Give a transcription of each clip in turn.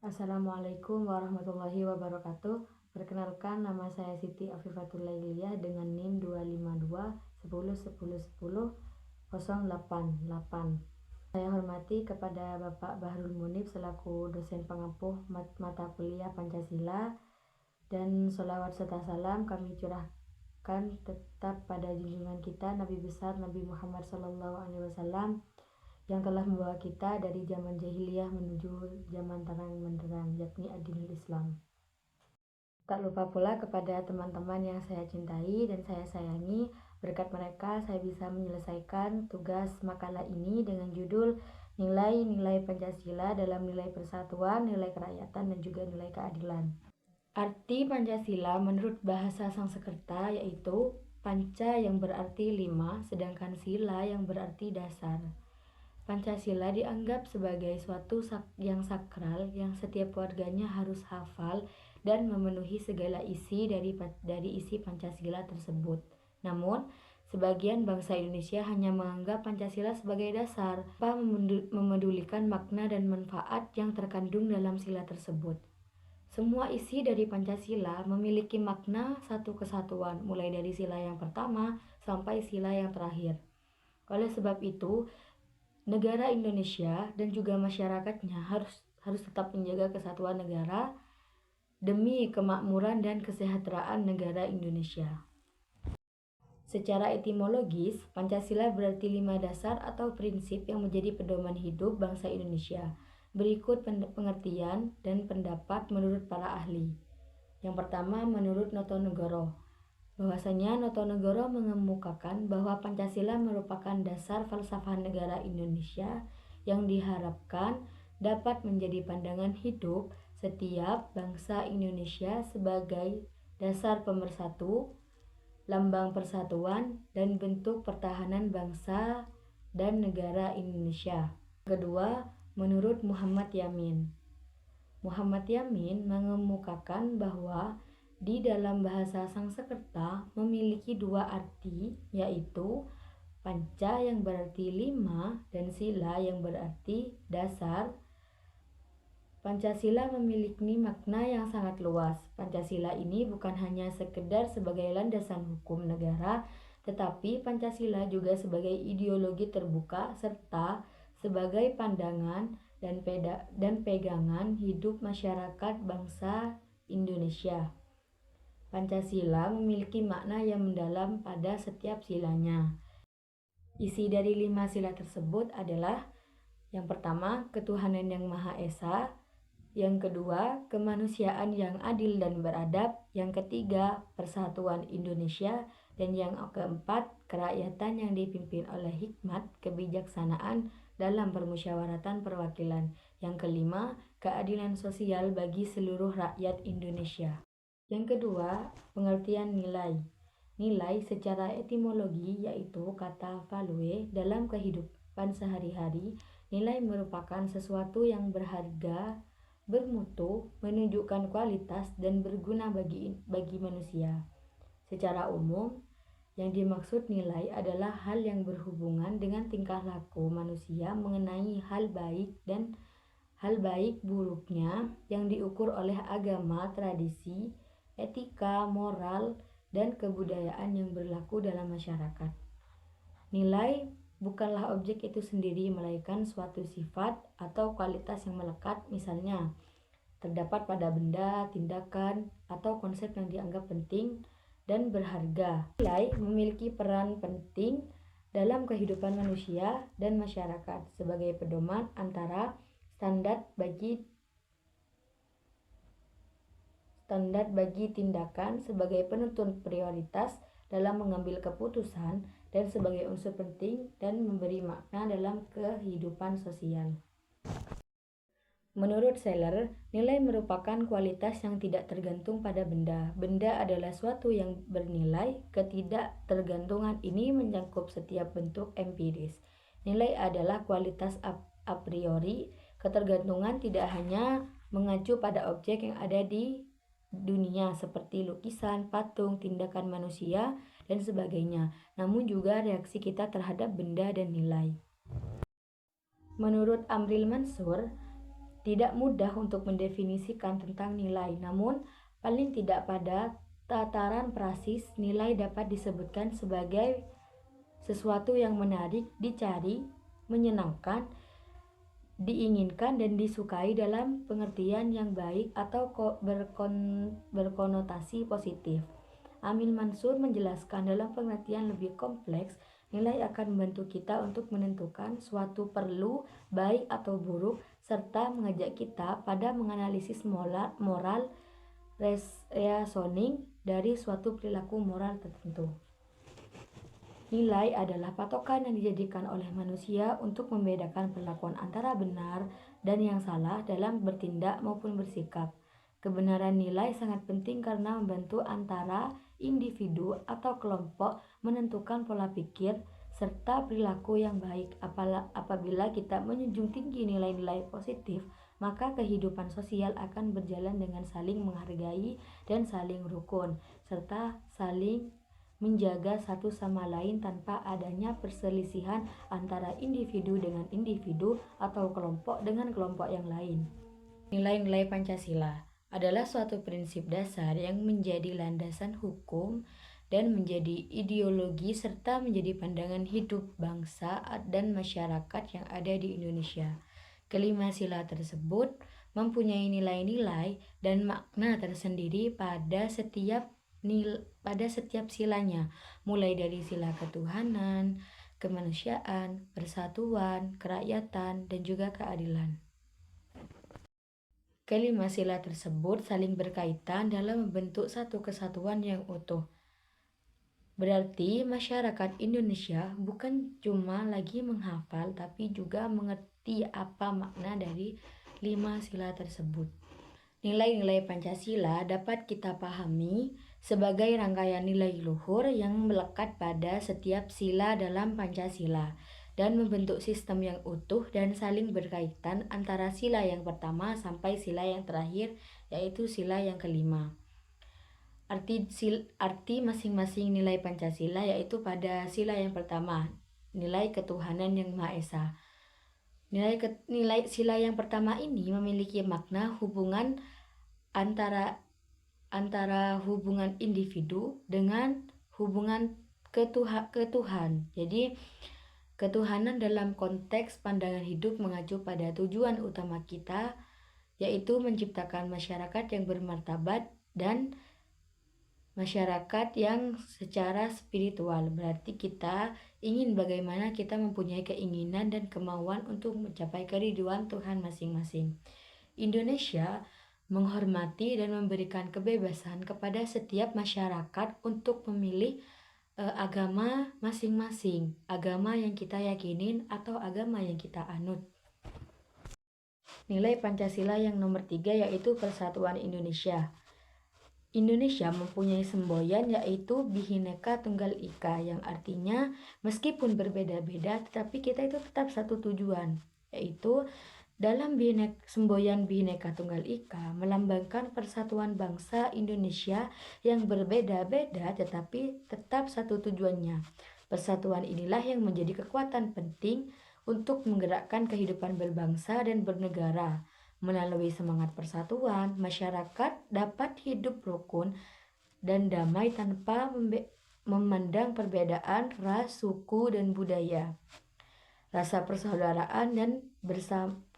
Assalamualaikum warahmatullahi wabarakatuh. Perkenalkan, nama saya Siti Afifatul Lailiyah dengan NIM 252 10 10 10 08 8. Saya hormati kepada Bapak Bahrul Munif selaku dosen pengampu mata kuliah Pancasila, dan sholawat serta salam kami curahkan tetap pada junjungan kita Nabi besar Nabi Muhammad SAW yang telah membawa kita dari zaman jahiliyah menuju zaman terang benderang, yakni Adinul Islam. Tak lupa pula kepada teman-teman yang saya cintai dan saya sayangi, berkat mereka saya bisa menyelesaikan tugas makalah ini dengan judul Nilai-nilai Pancasila dalam nilai persatuan, nilai kerakyatan, dan juga nilai keadilan. Arti Pancasila menurut bahasa Sanskerta yaitu panca yang berarti 5, sedangkan sila yang berarti dasar. Pancasila dianggap sebagai suatu yang sakral yang setiap warganya harus hafal dan memenuhi segala isi dari isi Pancasila tersebut. Namun, sebagian bangsa Indonesia hanya menganggap Pancasila sebagai dasar, tanpa memedulikan makna dan manfaat yang terkandung dalam sila tersebut. Semua isi dari Pancasila memiliki makna satu kesatuan, mulai dari sila yang pertama sampai sila yang terakhir. Oleh sebab itu, negara Indonesia dan juga masyarakatnya harus tetap menjaga kesatuan negara demi kemakmuran dan kesejahteraan negara Indonesia. Secara etimologis, Pancasila berarti 5 dasar atau prinsip yang menjadi pedoman hidup bangsa Indonesia. Berikut pengertian dan pendapat menurut para ahli. Yang pertama, menurut Notonegoro, bahwasanya Notonegoro mengemukakan bahwa Pancasila merupakan dasar falsafah negara Indonesia yang diharapkan dapat menjadi pandangan hidup setiap bangsa Indonesia sebagai dasar pemersatu, lambang persatuan, dan bentuk pertahanan bangsa dan negara Indonesia. Kedua, menurut Muhammad Yamin. Muhammad Yamin mengemukakan bahwa di dalam bahasa Sanskerta memiliki dua arti, yaitu panca yang berarti 5 dan sila yang berarti dasar. Pancasila memiliki makna yang sangat luas. Pancasila ini bukan hanya sekedar sebagai landasan hukum negara, tetapi Pancasila juga sebagai ideologi terbuka serta sebagai pandangan dan pegangan hidup masyarakat bangsa Indonesia. Pancasila memiliki makna yang mendalam pada setiap silanya. Isi dari 5 sila tersebut adalah: yang pertama, ketuhanan yang Maha Esa; yang kedua, kemanusiaan yang adil dan beradab; yang ketiga, persatuan Indonesia; dan yang keempat, kerakyatan yang dipimpin oleh hikmat kebijaksanaan dalam permusyawaratan perwakilan; yang kelima, keadilan sosial bagi seluruh rakyat Indonesia. Yang kedua, pengertian nilai. Nilai secara etimologi yaitu kata value. Dalam kehidupan sehari-hari, nilai merupakan sesuatu yang berharga, bermutu, menunjukkan kualitas, dan berguna bagi manusia. Secara umum, yang dimaksud nilai adalah hal yang berhubungan dengan tingkah laku manusia mengenai hal baik dan hal baik buruknya yang diukur oleh agama, tradisi, etika, moral, dan kebudayaan yang berlaku dalam masyarakat. Nilai bukanlah objek itu sendiri, melainkan suatu sifat atau kualitas yang melekat, misalnya terdapat pada benda, tindakan, atau konsep yang dianggap penting dan berharga. Nilai memiliki peran penting dalam kehidupan manusia dan masyarakat sebagai pedoman antara standar bagi tindakan, sebagai penuntun prioritas dalam mengambil keputusan, dan sebagai unsur penting dan memberi makna dalam kehidupan sosial. Menurut Seller, nilai merupakan kualitas yang tidak tergantung pada benda. Benda adalah suatu yang bernilai. Ketidaktergantungan ini mencakup setiap bentuk empiris. Nilai adalah kualitas a priori. Ketergantungan tidak hanya mengacu pada objek yang ada di dunia seperti lukisan, patung, tindakan manusia, dan sebagainya, namun juga reaksi kita terhadap benda dan nilai. Menurut Amril Mansur, Tidak mudah untuk mendefinisikan tentang nilai, namun paling tidak pada tataran prasis, nilai dapat disebutkan sebagai sesuatu yang menarik, dicari, menyenangkan, diinginkan dan disukai dalam pengertian yang baik atau berkonotasi positif. Amin Mansur menjelaskan dalam pengertian lebih kompleks, nilai akan membantu kita untuk menentukan suatu perlu, baik atau buruk, serta mengajak kita pada menganalisis moral reasoning dari suatu perilaku moral tertentu. Nilai adalah patokan yang dijadikan oleh manusia untuk membedakan perlakuan antara benar dan yang salah dalam bertindak maupun bersikap. Kebenaran nilai sangat penting karena membantu antara individu atau kelompok menentukan pola pikir serta perilaku yang baik. Apabila kita menjunjung tinggi nilai-nilai positif, maka kehidupan sosial akan berjalan dengan saling menghargai dan saling rukun, serta saling menjaga satu sama lain tanpa adanya perselisihan antara individu dengan individu atau kelompok dengan kelompok yang lain. Nilai-nilai Pancasila adalah suatu prinsip dasar yang menjadi landasan hukum dan menjadi ideologi serta menjadi pandangan hidup bangsa dan masyarakat yang ada di Indonesia. Kelima sila tersebut mempunyai nilai-nilai dan makna tersendiri pada setiap silanya, mulai dari sila ketuhanan, kemanusiaan, persatuan, kerakyatan, dan juga keadilan. Kelima sila tersebut saling berkaitan dalam membentuk satu kesatuan yang utuh. Berarti masyarakat Indonesia bukan cuma lagi menghafal, tapi juga mengerti apa makna dari 5 sila tersebut. Nilai-nilai Pancasila dapat kita pahami sebagai rangkaian nilai luhur yang melekat pada setiap sila dalam Pancasila dan membentuk sistem yang utuh dan saling berkaitan antara sila yang pertama sampai sila yang terakhir, yaitu sila yang kelima. Arti masing-masing nilai Pancasila yaitu pada sila yang pertama, nilai ketuhanan yang Maha Esa. Nilai sila yang pertama ini memiliki makna hubungan antara hubungan individu dengan hubungan ketuhan. Jadi ketuhanan dalam konteks pandangan hidup mengacu pada tujuan utama kita, yaitu menciptakan masyarakat yang bermartabat dan masyarakat yang secara spiritual. Berarti kita ingin bagaimana kita mempunyai keinginan dan kemauan untuk mencapai keriduan Tuhan masing-masing. Indonesia menghormati dan memberikan kebebasan kepada setiap masyarakat untuk memilih agama masing-masing, agama yang kita yakinin atau agama yang kita anut. Nilai Pancasila yang nomor 3 yaitu Persatuan Indonesia. Indonesia mempunyai semboyan yaitu Bhinneka Tunggal Ika, yang artinya meskipun berbeda-beda tetapi kita itu tetap satu tujuan, yaitu dalam semboyan Bhinneka Tunggal Ika melambangkan persatuan bangsa Indonesia yang berbeda-beda tetapi tetap satu tujuannya. Persatuan inilah yang menjadi kekuatan penting untuk menggerakkan kehidupan berbangsa dan bernegara. Melalui semangat persatuan, masyarakat dapat hidup rukun dan damai tanpa memandang perbedaan ras, suku, dan budaya. Rasa persaudaraan dan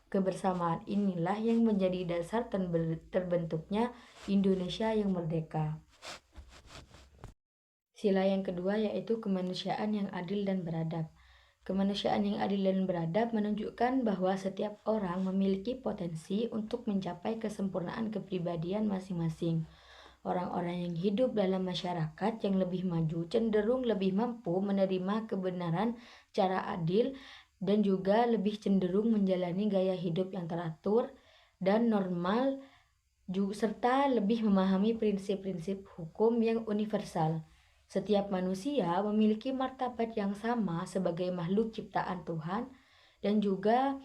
kebersamaan inilah yang menjadi dasar terbentuknya Indonesia yang merdeka. Sila yang kedua yaitu kemanusiaan yang adil dan beradab. Kemanusiaan yang adil dan beradab menunjukkan bahwa setiap orang memiliki potensi untuk mencapai kesempurnaan kepribadian masing-masing. Orang-orang yang hidup dalam masyarakat yang lebih maju cenderung lebih mampu menerima kebenaran secara adil dan juga lebih cenderung menjalani gaya hidup yang teratur dan normal, serta lebih memahami prinsip-prinsip hukum yang universal. Setiap manusia memiliki martabat yang sama sebagai makhluk ciptaan Tuhan, dan juga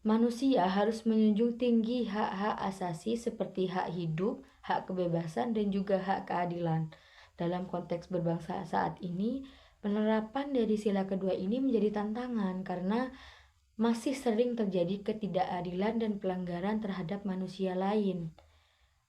manusia harus menjunjung tinggi hak-hak asasi seperti hak hidup, hak kebebasan, dan juga hak keadilan. Dalam konteks berbangsa saat ini, penerapan dari sila kedua ini menjadi tantangan karena masih sering terjadi ketidakadilan dan pelanggaran terhadap manusia lain.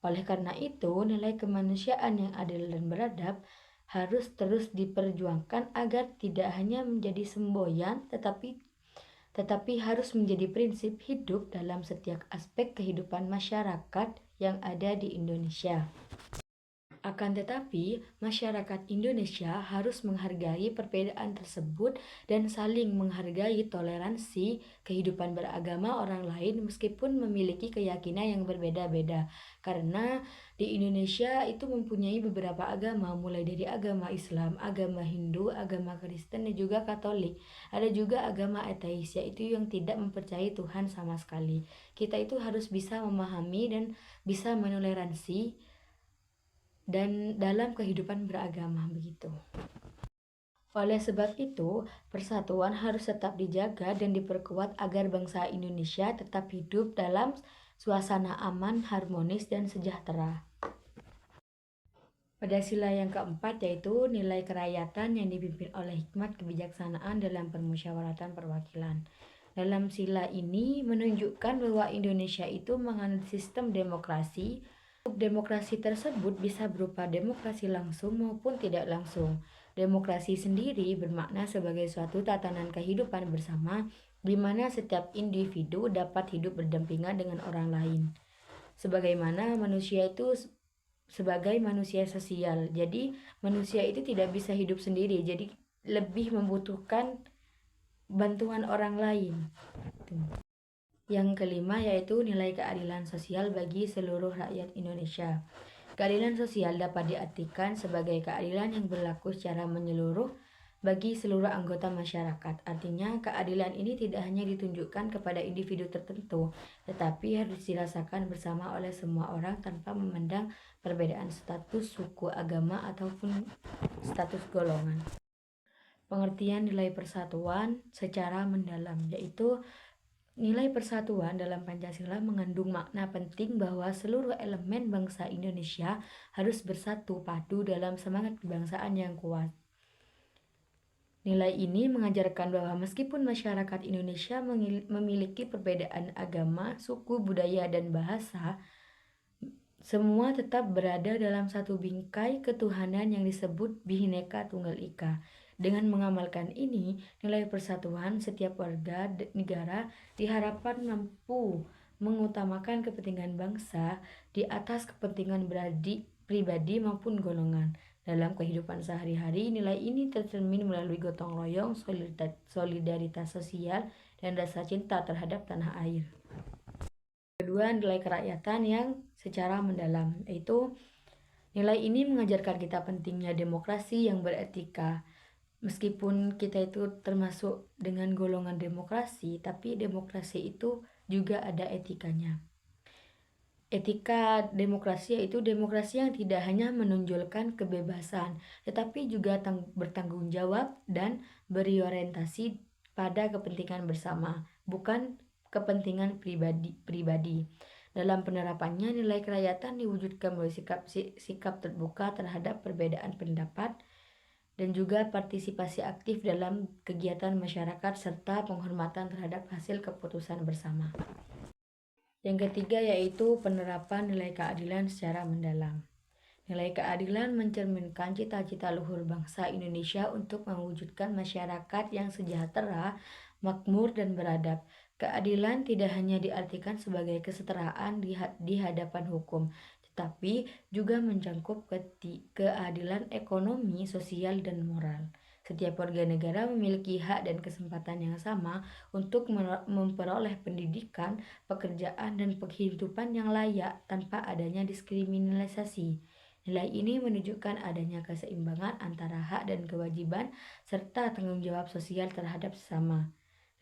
Oleh karena itu, nilai kemanusiaan yang adil dan beradab harus terus diperjuangkan agar tidak hanya menjadi semboyan tetapi harus menjadi prinsip hidup dalam setiap aspek kehidupan masyarakat yang ada di Indonesia. Akan tetapi, masyarakat Indonesia harus menghargai perbedaan tersebut dan saling menghargai toleransi kehidupan beragama orang lain meskipun memiliki keyakinan yang berbeda-beda. Karena di Indonesia itu mempunyai beberapa agama, mulai dari agama Islam, agama Hindu, agama Kristen, dan juga Katolik. Ada juga agama ateis, yaitu yang tidak mempercayai Tuhan sama sekali. Kita itu harus bisa memahami dan bisa menoleransi dan dalam kehidupan beragama begitu. Oleh sebab itu, persatuan harus tetap dijaga dan diperkuat agar bangsa Indonesia tetap hidup dalam suasana aman, harmonis, dan sejahtera. Pada sila yang keempat yaitu nilai kerakyatan yang dipimpin oleh hikmat kebijaksanaan dalam permusyawaratan perwakilan. Dalam sila ini menunjukkan bahwa Indonesia itu menganut sistem demokrasi. Demokrasi tersebut bisa berupa demokrasi langsung maupun tidak langsung. Demokrasi sendiri bermakna sebagai suatu tatanan kehidupan bersama di mana setiap individu dapat hidup berdampingan dengan orang lain. Sebagaimana manusia itu sebagai manusia sosial. Jadi manusia itu tidak bisa hidup sendiri. Jadi lebih membutuhkan bantuan orang lain. Yang kelima yaitu nilai keadilan sosial bagi seluruh rakyat Indonesia. Keadilan sosial dapat diartikan sebagai keadilan yang berlaku secara menyeluruh bagi seluruh anggota masyarakat. Artinya, keadilan ini tidak hanya ditunjukkan kepada individu tertentu, tetapi harus dirasakan bersama oleh semua orang tanpa memandang perbedaan status, suku, agama, ataupun status golongan. Pengertian nilai persatuan secara mendalam, yaitu nilai persatuan dalam Pancasila mengandung makna penting bahwa seluruh elemen bangsa Indonesia harus bersatu padu dalam semangat kebangsaan yang kuat. Nilai ini mengajarkan bahwa meskipun masyarakat Indonesia memiliki perbedaan agama, suku, budaya, dan bahasa, semua tetap berada dalam satu bingkai ketuhanan yang disebut Bhinneka Tunggal Ika. Dengan mengamalkan ini, nilai persatuan setiap warga negara diharapkan mampu mengutamakan kepentingan bangsa di atas kepentingan pribadi maupun golongan. Dalam kehidupan sehari-hari, nilai ini tercermin melalui gotong royong, solidaritas sosial, dan rasa cinta terhadap tanah air. Kedua, nilai kerakyatan yang secara mendalam, yaitu nilai ini mengajarkan kita pentingnya demokrasi yang beretika. Meskipun kita itu termasuk dengan golongan demokrasi, tapi demokrasi itu juga ada etikanya. Etika demokrasi yaitu demokrasi yang tidak hanya menonjolkan kebebasan, tetapi juga bertanggung jawab dan berorientasi pada kepentingan bersama, bukan kepentingan pribadi. Dalam penerapannya, nilai kerakyatan diwujudkan melalui sikap terbuka terhadap perbedaan pendapat, dan juga partisipasi aktif dalam kegiatan masyarakat serta penghormatan terhadap hasil keputusan bersama. Yang ketiga yaitu penerapan nilai keadilan secara mendalam. Nilai keadilan mencerminkan cita-cita luhur bangsa Indonesia untuk mewujudkan masyarakat yang sejahtera, makmur, dan beradab. Keadilan tidak hanya diartikan sebagai kesetaraan di hadapan hukum, tetapi juga mencakup keadilan ekonomi, sosial, dan moral. Setiap warga negara memiliki hak dan kesempatan yang sama untuk memperoleh pendidikan, pekerjaan, dan penghidupan yang layak tanpa adanya diskriminasi. Nilai ini menunjukkan adanya keseimbangan antara hak dan kewajiban serta tanggung jawab sosial terhadap sesama.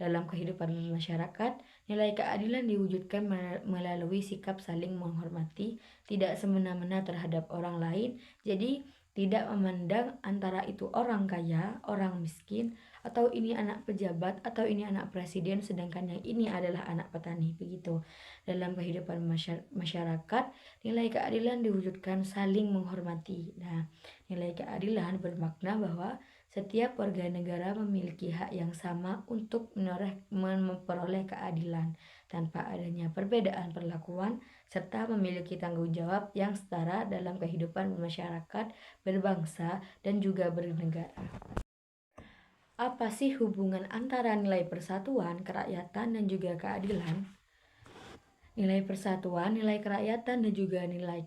Dalam kehidupan masyarakat, nilai keadilan diwujudkan melalui sikap saling menghormati, tidak semena-mena terhadap orang lain, jadi tidak memandang antara itu orang kaya, orang miskin, atau ini anak pejabat, atau ini anak presiden, sedangkan yang ini adalah anak petani, begitu. Dalam kehidupan masyarakat, nilai keadilan diwujudkan saling menghormati. Nah, nilai keadilan bermakna bahwa Setiap warga negara memiliki hak yang sama untuk memperoleh keadilan tanpa adanya perbedaan perlakuan serta memiliki tanggung jawab yang setara dalam kehidupan bermasyarakat, berbangsa, dan juga bernegara. Apa sih hubungan antara nilai persatuan, kerakyatan, dan juga keadilan? Nilai persatuan, nilai kerakyatan, dan juga nilai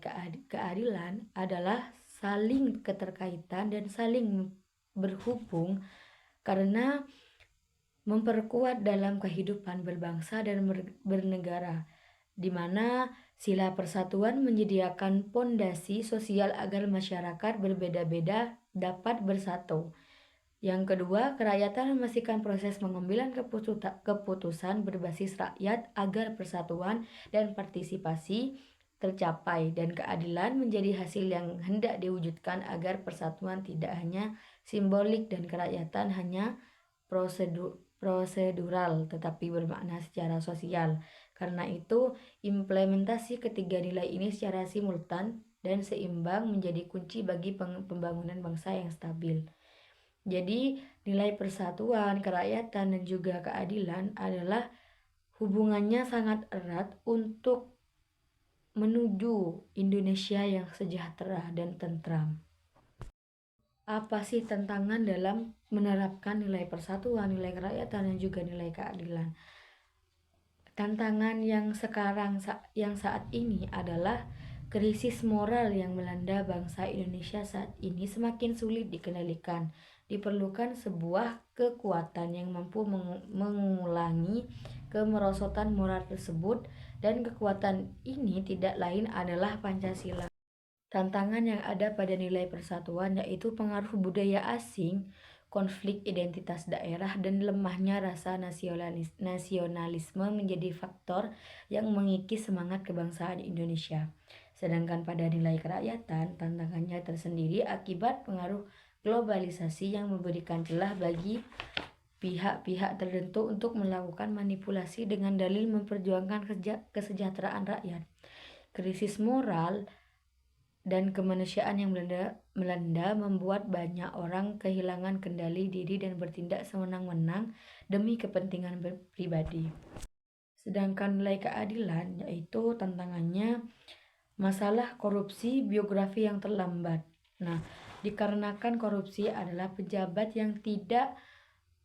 keadilan adalah saling keterkaitan dan saling berhubung karena memperkuat dalam kehidupan berbangsa dan bernegara, di mana sila persatuan menyediakan pondasi sosial agar masyarakat berbeda-beda dapat bersatu. Yang kedua, kerakyatan memastikan proses pengambilan keputusan berbasis rakyat agar persatuan dan partisipasi tercapai, dan keadilan menjadi hasil yang hendak diwujudkan agar persatuan tidak hanya simbolik dan kerakyatan hanya prosedural tetapi bermakna secara sosial. Karena itu, implementasi ketiga nilai ini secara simultan dan seimbang menjadi kunci bagi pembangunan bangsa yang stabil. Jadi, nilai persatuan, kerakyatan, dan juga keadilan adalah hubungannya sangat erat untuk menuju Indonesia yang sejahtera dan tentram. Apa sih tantangan dalam menerapkan nilai persatuan, nilai kerakyatan, dan juga nilai keadilan? Tantangan yang saat ini adalah krisis moral yang melanda bangsa Indonesia saat ini semakin sulit dikendalikan. Diperlukan sebuah kekuatan yang mampu mengulangi kemerosotan moral tersebut, dan kekuatan ini tidak lain adalah Pancasila. Tantangan yang ada pada nilai persatuan yaitu pengaruh budaya asing, konflik identitas daerah, dan lemahnya rasa nasionalisme menjadi faktor yang mengikis semangat kebangsaan Indonesia. Sedangkan pada nilai kerakyatan, tantangannya tersendiri akibat pengaruh globalisasi yang memberikan celah bagi pihak-pihak tertentu untuk melakukan manipulasi dengan dalil memperjuangkan kesejahteraan rakyat. Krisis moral dan kemanusiaan yang melanda membuat banyak orang kehilangan kendali diri dan bertindak sewenang-wenang demi kepentingan pribadi. Sedangkan nilai keadilan yaitu tantangannya masalah korupsi, biografi yang terlambat. Nah, dikarenakan korupsi adalah pejabat yang tidak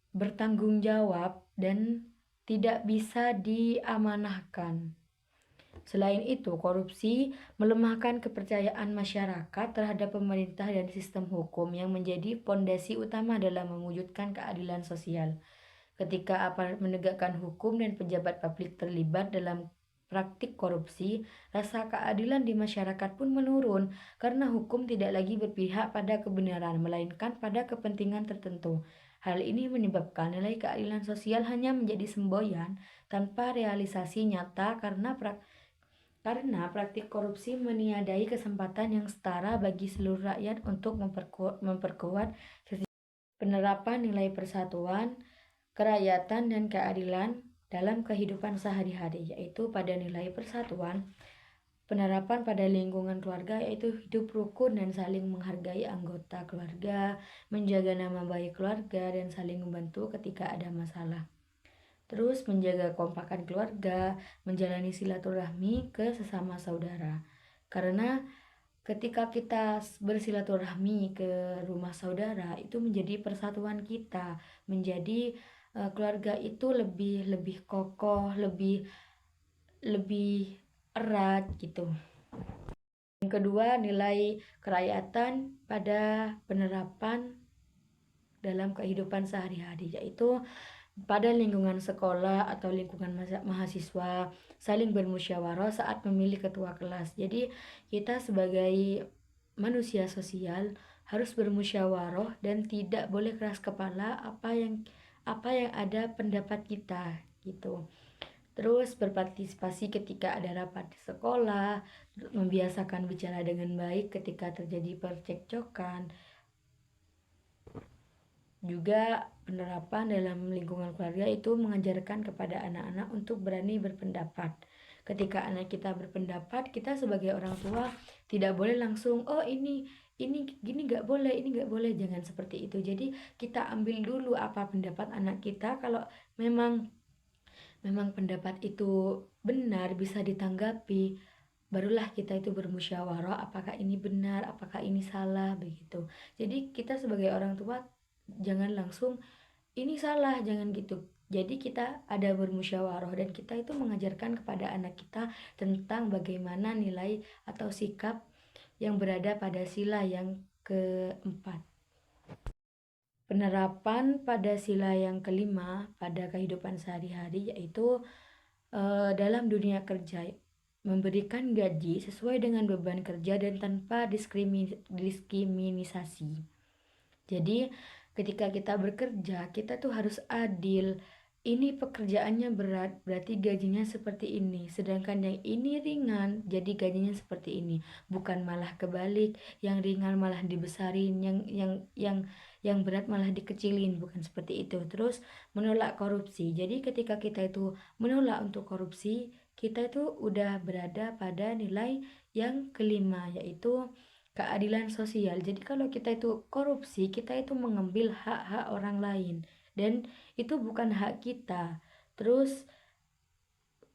bertanggung jawab dan tidak bisa diamanahkan. Selain itu, korupsi melemahkan kepercayaan masyarakat terhadap pemerintah dan sistem hukum yang menjadi pondasi utama dalam mewujudkan keadilan sosial. Ketika aparat menegakkan hukum dan pejabat publik terlibat dalam praktik korupsi, rasa keadilan di masyarakat pun menurun karena hukum tidak lagi berpihak pada kebenaran, melainkan pada kepentingan tertentu. Hal ini menyebabkan nilai keadilan sosial hanya menjadi semboyan tanpa realisasi nyata karena praktik korupsi meniadai kesempatan yang setara bagi seluruh rakyat untuk memperkuat penerapan nilai persatuan, kerakyatan, dan keadilan dalam kehidupan sehari-hari, yaitu pada nilai persatuan, penerapan pada lingkungan keluarga yaitu hidup rukun dan saling menghargai anggota keluarga, menjaga nama baik keluarga, dan saling membantu ketika ada masalah. Terus menjaga kekompakan keluarga, menjalani silaturahmi ke sesama saudara. Karena ketika kita bersilaturahmi ke rumah saudara, itu menjadi persatuan kita, menjadi keluarga itu lebih kokoh, lebih erat gitu. Yang kedua, nilai kerakyatan pada penerapan dalam kehidupan sehari-hari, yaitu pada lingkungan sekolah atau lingkungan mahasiswa saling bermusyawarah saat memilih ketua kelas. Jadi kita sebagai manusia sosial harus bermusyawarah dan tidak boleh keras kepala apa yang ada pendapat kita gitu. Terus berpartisipasi ketika ada rapat di sekolah, membiasakan bicara dengan baik ketika terjadi percekcokan. Juga penerapan dalam lingkungan keluarga itu mengajarkan kepada anak-anak untuk berani berpendapat. Ketika anak kita berpendapat, kita sebagai orang tua tidak boleh langsung, oh ini ini gini nggak boleh, ini nggak boleh, jangan seperti itu. Jadi kita ambil dulu apa pendapat anak kita, kalau memang memang pendapat itu benar, bisa ditanggapi, barulah kita itu bermusyawarah apakah ini benar, apakah ini salah, begitu. Jadi kita sebagai orang tua jangan langsung ini salah, jangan gitu. Jadi kita ada bermusyawarah dan kita itu mengajarkan kepada anak kita tentang bagaimana nilai atau sikap yang berada pada sila yang keempat. Penerapan pada sila yang kelima pada kehidupan sehari-hari yaitu dalam dunia kerja, memberikan gaji sesuai dengan beban kerja dan tanpa diskriminasi. Jadi ketika kita bekerja, kita tuh harus adil. Ini pekerjaannya berat, berarti gajinya seperti ini. Sedangkan yang ini ringan, jadi gajinya seperti ini. Bukan malah kebalik, yang ringan malah dibesarin, yang berat malah dikecilin, bukan seperti itu. Terus menolak korupsi. Jadi ketika kita itu menolak untuk korupsi, kita itu udah berada pada nilai yang kelima, yaitu keadilan sosial. Jadi kalau kita itu korupsi, kita itu mengambil hak-hak orang lain dan itu bukan hak kita. Terus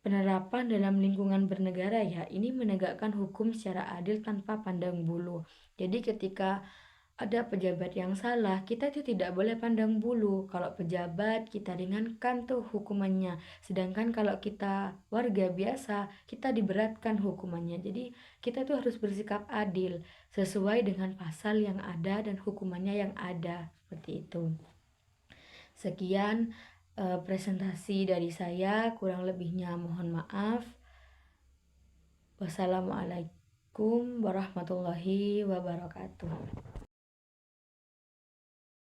penerapan dalam lingkungan bernegara ya, ini menegakkan hukum secara adil tanpa pandang bulu. Jadi ketika ada pejabat yang salah, kita itu tidak boleh pandang bulu. Kalau pejabat, kita ringankan tuh hukumannya. Sedangkan kalau kita warga biasa, kita diberatkan hukumannya. Jadi kita tuh harus bersikap adil sesuai dengan pasal yang ada dan hukumannya yang ada. Seperti itu. Sekian presentasi dari saya, kurang lebihnya mohon maaf. Wassalamualaikum warahmatullahi wabarakatuh.